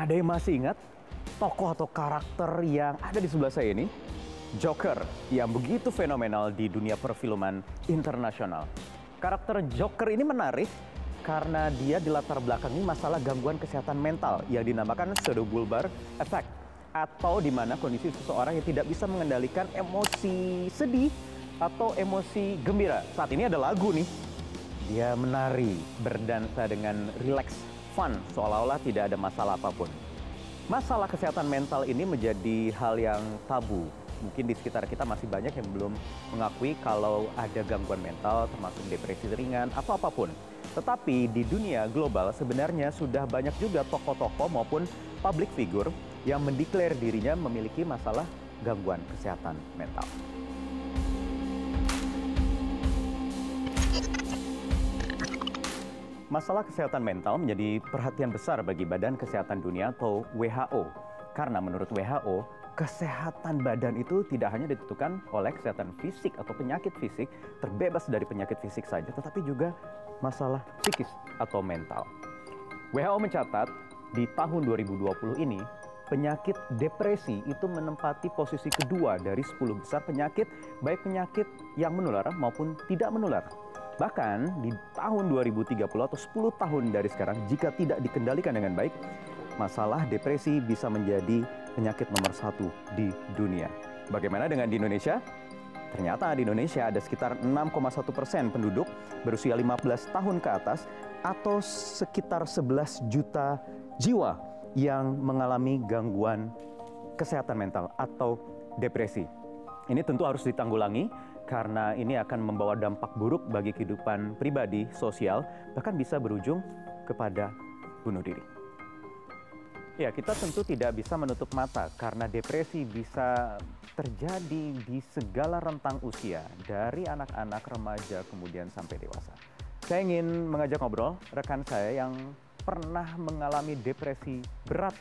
Ada yang masih ingat tokoh atau karakter yang ada di sebelah saya ini? Joker, yang begitu fenomenal di dunia perfilman internasional. Karakter Joker ini menarik karena dia dilatar belakangi masalah gangguan kesehatan mental yang dinamakan pseudobulbar effect, atau di mana kondisi seseorang yang tidak bisa mengendalikan emosi sedih atau emosi gembira. Saat ini ada lagu nih, dia menari, berdansa dengan rileks, fun, seolah-olah tidak ada masalah apapun. Masalah kesehatan mental ini menjadi hal yang tabu. Mungkin di sekitar kita masih banyak yang belum mengakui kalau ada gangguan mental, termasuk depresi ringan atau apapun. Tetapi di dunia global sebenarnya sudah banyak juga tokoh-tokoh maupun public figure yang mendeklar dirinya memiliki masalah gangguan kesehatan mental. Masalah kesehatan mental menjadi perhatian besar bagi Badan Kesehatan Dunia atau WHO. Karena menurut WHO, kesehatan badan itu tidak hanya ditentukan oleh kesehatan fisik atau penyakit fisik, terbebas dari penyakit fisik saja, tetapi juga masalah psikis atau mental. WHO mencatat di tahun 2020 ini, penyakit depresi itu menempati posisi kedua dari 10 besar penyakit, baik penyakit yang menular maupun tidak menular. Bahkan di tahun 2030 atau 10 tahun dari sekarang, jika tidak dikendalikan dengan baik, masalah depresi bisa menjadi penyakit nomor 1 di dunia. Bagaimana dengan di Indonesia? Ternyata di Indonesia ada sekitar 6,1% penduduk berusia 15 tahun ke atas atau sekitar 11 juta jiwa yang mengalami gangguan kesehatan mental atau depresi. Ini tentu harus ditanggulangi karena ini akan membawa dampak buruk bagi kehidupan pribadi, sosial, bahkan bisa berujung kepada bunuh diri. Ya, kita tentu tidak bisa menutup mata karena depresi bisa terjadi di segala rentang usia, dari anak-anak, remaja, kemudian sampai dewasa. Saya ingin mengajak ngobrol rekan saya yang pernah mengalami depresi berat,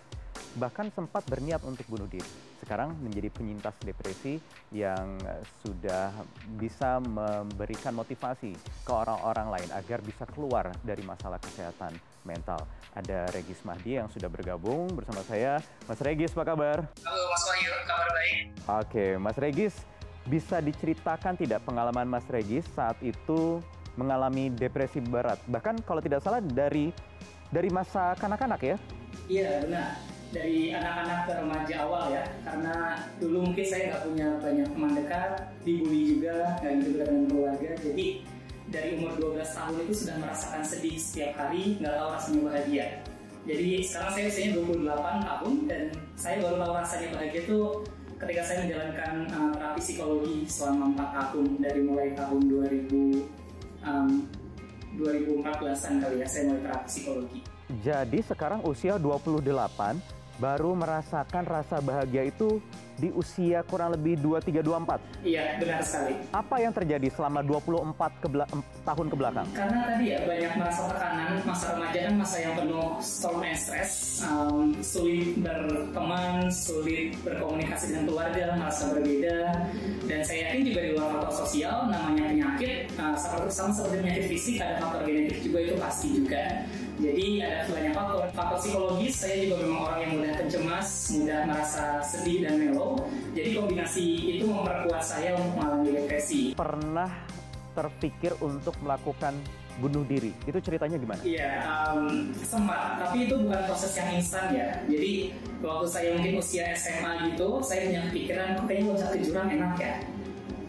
bahkan sempat berniat untuk bunuh diri. Sekarang menjadi penyintas depresi yang sudah bisa memberikan motivasi ke orang-orang lain agar bisa keluar dari masalah kesehatan mental. Ada Regis Mahdi yang sudah bergabung bersama saya. Mas Regis, apa kabar? Halo Mas Wahyu, kabar baik. Oke, Mas Regis, bisa diceritakan tidak pengalaman Mas Regis saat itu mengalami depresi berat? Bahkan kalau tidak salah dari masa kanak-kanak ya? Iya, benar. Dari anak-anak ke remaja awal ya, karena dulu mungkin saya nggak punya banyak teman dekat, dibully juga, nggak gitu dengan keluarga, jadi dari umur 12 tahun itu sudah merasakan sedih setiap hari, nggak tahu rasanya bahagia. Jadi sekarang saya usianya 28 tahun dan saya baru tahu rasanya bahagia itu ketika saya menjalankan terapi psikologi selama 4 tahun, dari mulai tahun 2014-an kali ya, saya mulai terapi psikologi. Jadi sekarang usia 28, baru merasakan rasa bahagia itu di usia kurang lebih 23-24. Iya, benar sekali. Apa yang terjadi selama 24 tahun ke belakang? Karena tadi ya banyak merasa tekanan, masa remaja kan masa yang penuh storm and stress, sulit berteman, sulit berkomunikasi dengan keluarga, merasa berbeda. Dan saya yakin juga di luar faktor sosial, namanya penyakit, sama seperti penyakit fisik, ada faktor genetik juga, itu pasti juga. Jadi ada banyak faktor psikologis. Saya juga memang orang yang mudah cemas, mudah merasa sedih dan melo. Jadi kombinasi itu memperkuat saya untuk mengalami depresi. Pernah terpikir untuk melakukan bunuh diri? Itu ceritanya gimana? Iya, sempat. Tapi itu bukan proses yang instan ya. Jadi waktu saya mungkin usia SMA gitu, saya punya pikiran, kayaknya loncat ke jurang enak ya.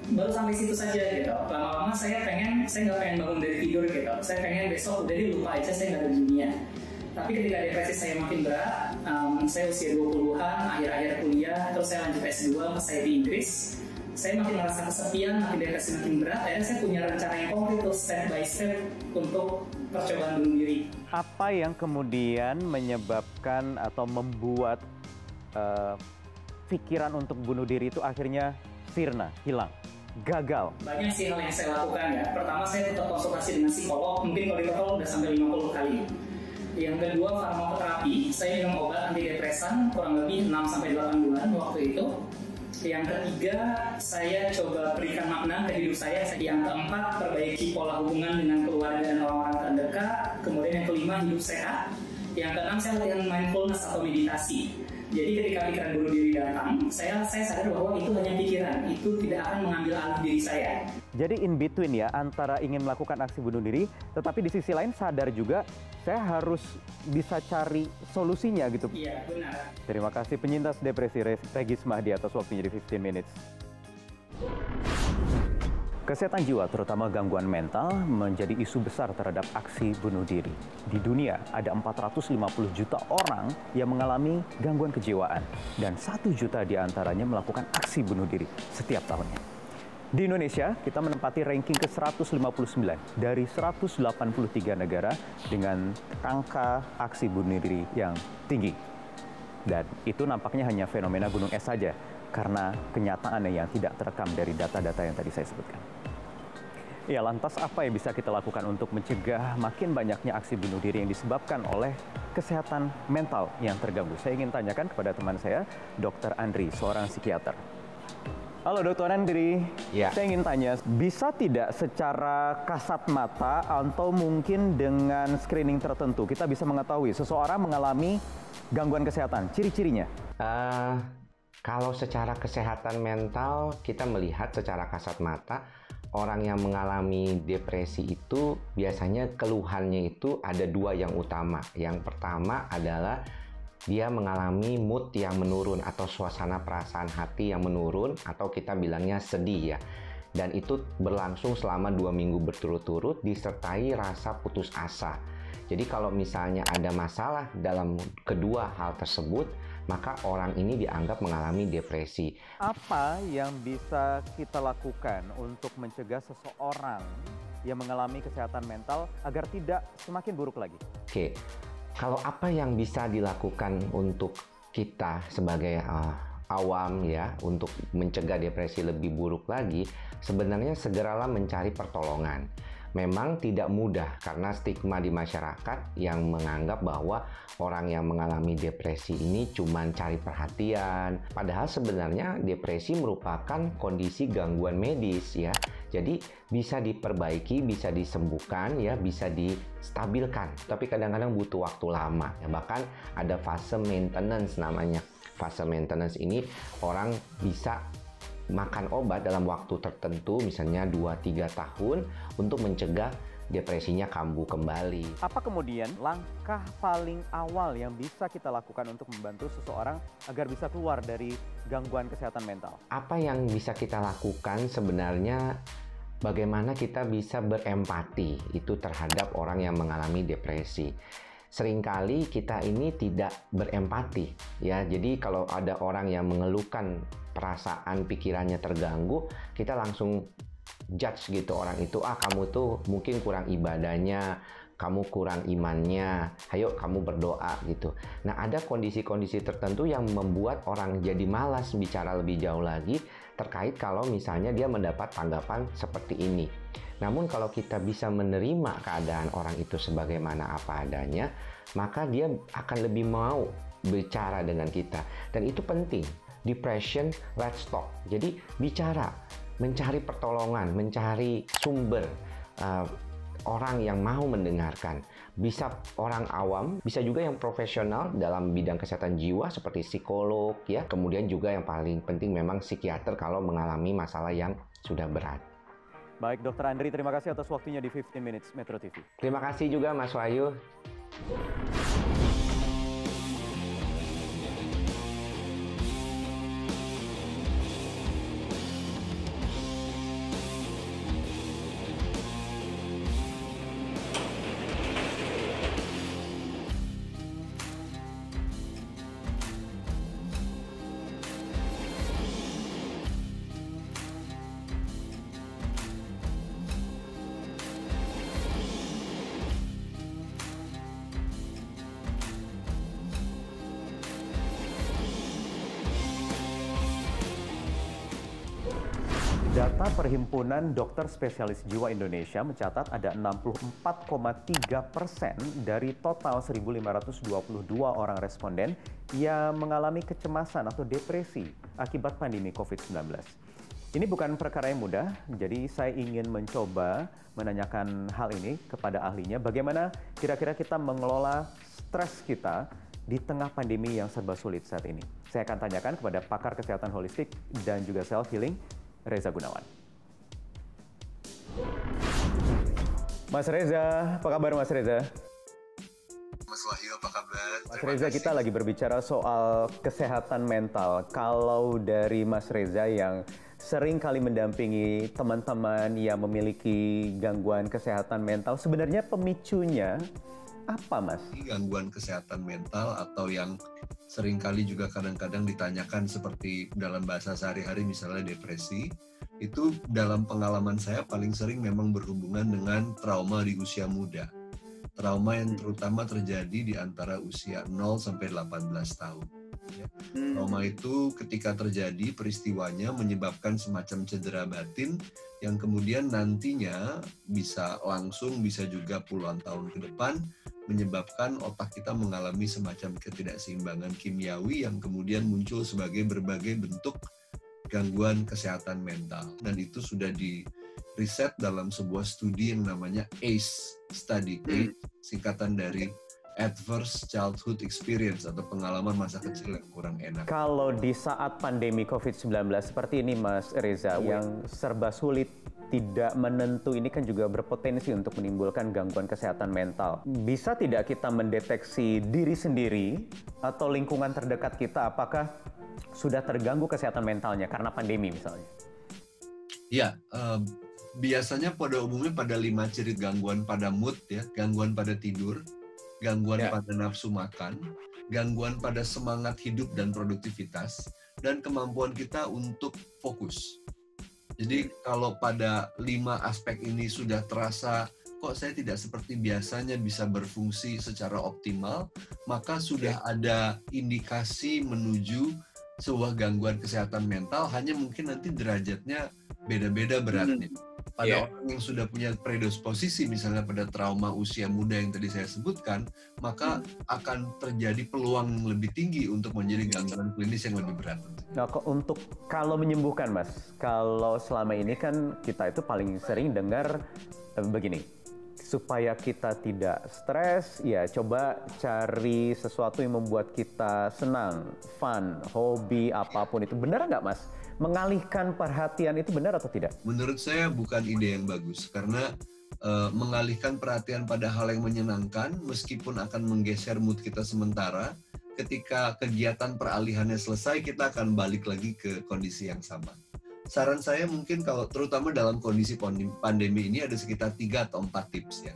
Baru sampai situ saja gitu. Lama-lama saya nggak pengen bangun dari tidur gitu. Saya pengen besok udah lupa aja, saya nggak ada dunia. Tapi ketika depresi saya makin berat, saya usia 20-an, akhir-akhir kuliah, terus saya lanjut S2, saya di Inggris. saya makin merasa kesepian, makin depresi makin berat. Akhirnya saya punya rencana yang konkret tuh, step by step untuk percobaan bunuh diri. Apa yang kemudian menyebabkan atau membuat pikiran untuk bunuh diri itu akhirnya sirna, hilang, gagal? Banyak sih hal yang saya lakukan ya. Pertama, saya tetap konsultasi dengan psikolog, mungkin kalau di total udah sampai 50 kali. Yang kedua, farmakoterapi, saya minum obat antidepresan kurang lebih 6-8 bulan waktu itu. Yang ketiga, saya coba berikan makna ke hidup saya. Yang keempat, perbaiki pola hubungan dengan keluarga dan orang-orang terdekat. Kemudian yang kelima, hidup sehat. Yang keenam, saya latihan mindfulness atau meditasi. Jadi ketika pikiran bunuh diri datang, saya sadar bahwa itu hanya pikiran, itu tidak akan mengambil alih diri saya. Jadi in between ya, antara ingin melakukan aksi bunuh diri, tetapi di sisi lain sadar juga saya harus bisa cari solusinya gitu. Iya, benar. Terima kasih penyintas depresi Regis Mahdi atas waktunya di 15 Minutes. Kesehatan jiwa, terutama gangguan mental, menjadi isu besar terhadap aksi bunuh diri. Di dunia, ada 450 juta orang yang mengalami gangguan kejiwaan. Dan 1 juta diantaranya melakukan aksi bunuh diri setiap tahunnya. Di Indonesia, kita menempati ranking ke-159 dari 183 negara dengan angka aksi bunuh diri yang tinggi. Dan itu nampaknya hanya fenomena gunung es saja, karena kenyataannya yang tidak terekam dari data-data yang tadi saya sebutkan. Ya, lantas apa yang bisa kita lakukan untuk mencegah makin banyaknya aksi bunuh diri yang disebabkan oleh kesehatan mental yang terganggu? Saya ingin tanyakan kepada teman saya, Dr. Andri, seorang psikiater. Halo Dr. Andri, saya ingin tanya, bisa tidak secara kasat mata atau mungkin dengan screening tertentu kita bisa mengetahui seseorang mengalami gangguan kesehatan, ciri-cirinya? Kalau secara kesehatan mental, kita melihat secara kasat mata, orang yang mengalami depresi itu biasanya keluhannya itu ada 2 yang utama. Yang pertama adalah dia mengalami mood yang menurun atau suasana perasaan hati yang menurun, atau kita bilangnya sedih ya. Dan itu berlangsung selama 2 minggu berturut-turut disertai rasa putus asa. Jadi kalau misalnya ada masalah dalam kedua hal tersebut, maka orang ini dianggap mengalami depresi. Apa yang bisa kita lakukan untuk mencegah seseorang yang mengalami kesehatan mental agar tidak semakin buruk lagi? Oke, kalau apa yang bisa dilakukan untuk kita sebagai awam ya, untuk mencegah depresi lebih buruk lagi, sebenarnya segeralah mencari pertolongan. Memang tidak mudah karena stigma di masyarakat yang menganggap bahwa orang yang mengalami depresi ini cuma cari perhatian. Padahal sebenarnya depresi merupakan kondisi gangguan medis ya. Jadi bisa diperbaiki, bisa disembuhkan ya, bisa distabilkan. Tapi kadang-kadang butuh waktu lama ya. Bahkan ada fase maintenance namanya. Fase maintenance ini orang bisa makan obat dalam waktu tertentu, misalnya 2-3 tahun untuk mencegah depresinya kambuh kembali. Apa kemudian langkah paling awal yang bisa kita lakukan untuk membantu seseorang agar bisa keluar dari gangguan kesehatan mental? Apa yang bisa kita lakukan sebenarnya, bagaimana kita bisa berempati itu terhadap orang yang mengalami depresi. Seringkali kita ini tidak berempati ya. Jadi kalau ada orang yang mengeluhkan perasaan pikirannya terganggu, kita langsung judge gitu orang itu, kamu tuh mungkin kurang ibadahnya, kamu kurang imannya, ayo kamu berdoa gitu. Nah, ada kondisi-kondisi tertentu yang membuat orang jadi malas bicara lebih jauh lagi terkait kalau misalnya dia mendapat tanggapan seperti ini. Namun kalau kita bisa menerima keadaan orang itu sebagaimana apa adanya, maka dia akan lebih mau bicara dengan kita. Dan itu penting. Depression, let's talk. Jadi bicara, mencari pertolongan, mencari sumber, orang yang mau mendengarkan. Bisa orang awam, bisa juga yang profesional dalam bidang kesehatan jiwa seperti psikolog ya. Kemudian juga yang paling penting memang psikiater kalau mengalami masalah yang sudah berat. Baik, Dr. Andri, terima kasih atas waktunya di 15 Minutes Metro TV. Terima kasih juga Mas Wahyu. Data Perhimpunan Dokter Spesialis Jiwa Indonesia mencatat ada 64,3% dari total 1.522 orang responden yang mengalami kecemasan atau depresi akibat pandemi COVID-19. Ini bukan perkara yang mudah, jadi saya ingin mencoba menanyakan hal ini kepada ahlinya. Bagaimana kira-kira kita mengelola stres kita di tengah pandemi yang serba sulit saat ini? Saya akan tanyakan kepada pakar kesehatan holistik dan juga self-healing, Reza Gunawan. Mas Reza, apa kabar Mas Reza? Mas Wahyu, apa kabar? Mas Reza, kita lagi berbicara soal kesehatan mental. Kalau dari Mas Reza yang sering kali mendampingi teman-teman yang memiliki gangguan kesehatan mental, sebenarnya pemicunya apa, Mas? Gangguan kesehatan mental atau yang seringkali juga kadang-kadang ditanyakan seperti dalam bahasa sehari-hari misalnya depresi, itu dalam pengalaman saya paling sering memang berhubungan dengan trauma di usia muda. Trauma yang terutama terjadi di antara usia 0 sampai 18 tahun. Trauma itu ketika terjadi peristiwanya menyebabkan semacam cedera batin yang kemudian nantinya bisa langsung, bisa juga puluhan tahun ke depan menyebabkan otak kita mengalami semacam ketidakseimbangan kimiawi yang kemudian muncul sebagai berbagai bentuk gangguan kesehatan mental. Dan itu sudah di riset dalam sebuah studi yang namanya ACE study, singkatan dari Adverse Childhood Experience atau pengalaman masa kecil yang kurang enak. Kalau di saat pandemi COVID-19 seperti ini Mas Reza, yang serba sulit, tidak menentu, ini kan juga berpotensi untuk menimbulkan gangguan kesehatan mental. Bisa tidak kita mendeteksi diri sendiri atau lingkungan terdekat kita apakah sudah terganggu kesehatan mentalnya karena pandemi misalnya? Ya, biasanya pada umumnya pada 5 ciri gangguan pada mood ya, gangguan pada tidur, gangguan pada nafsu makan, gangguan pada semangat hidup dan produktivitas, dan kemampuan kita untuk fokus. Jadi kalau pada 5 aspek ini sudah terasa, kok saya tidak seperti biasanya bisa berfungsi secara optimal, maka sudah ada indikasi menuju sebuah gangguan kesehatan mental, hanya mungkin nanti derajatnya beda-beda beratnya. Pada orang yang sudah punya predisposisi misalnya pada trauma usia muda yang tadi saya sebutkan, maka akan terjadi peluang yang lebih tinggi untuk menjadi gangguan klinis yang lebih berat. Nah, untuk kalau menyembuhkan Mas, kalau selama ini kan kita itu paling sering dengar begini, supaya kita tidak stres, ya coba cari sesuatu yang membuat kita senang, fun, hobi, apapun itu. Benar nggak Mas? Mengalihkan perhatian itu benar atau tidak? Menurut saya bukan ide yang bagus, karena mengalihkan perhatian pada hal yang menyenangkan, meskipun akan menggeser mood kita sementara, ketika kegiatan peralihannya selesai, kita akan balik lagi ke kondisi yang sama. Saran saya mungkin kalau terutama dalam kondisi pandemi ini ada sekitar 3 atau 4 tips ya.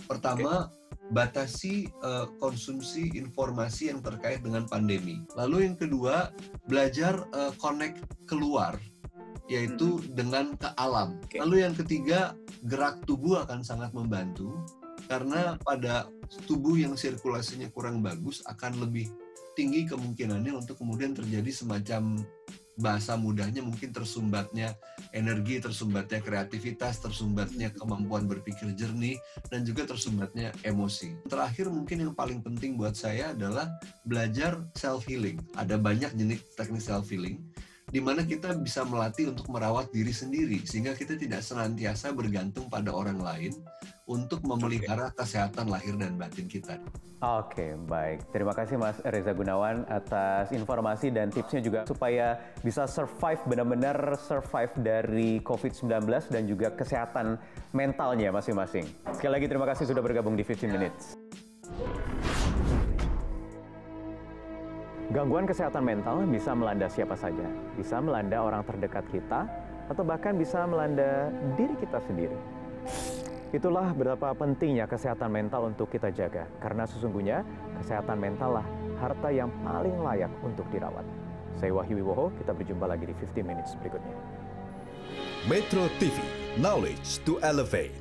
Pertama, batasi konsumsi informasi yang terkait dengan pandemi. Lalu yang kedua, belajar connect keluar, yaitu dengan ke alam. Lalu yang ketiga, gerak tubuh akan sangat membantu, karena pada tubuh yang sirkulasinya kurang bagus akan lebih tinggi kemungkinannya untuk kemudian terjadi semacam, bahasa mudahnya mungkin tersumbatnya energi, tersumbatnya kreativitas, tersumbatnya kemampuan berpikir jernih, dan juga tersumbatnya emosi. Terakhir mungkin yang paling penting buat saya adalah belajar self-healing. Ada banyak jenis teknik self-healing, di mana kita bisa melatih untuk merawat diri sendiri, sehingga kita tidak senantiasa bergantung pada orang lain untuk memelihara kesehatan lahir dan batin kita. Oke, baik. Terima kasih Mas Reza Gunawan atas informasi dan tipsnya juga supaya bisa survive, benar-benar survive dari COVID-19 dan juga kesehatan mentalnya masing-masing. Sekali lagi terima kasih sudah bergabung di 15 Minutes. Gangguan kesehatan mental bisa melanda siapa saja. Bisa melanda orang terdekat kita, atau bahkan bisa melanda diri kita sendiri. Itulah betapa pentingnya kesehatan mental untuk kita jaga. Karena sesungguhnya kesehatan mental lah harta yang paling layak untuk dirawat. Saya Wahyu Wibowo, kita berjumpa lagi di 15 Minutes berikutnya. Metro TV, knowledge to elevate.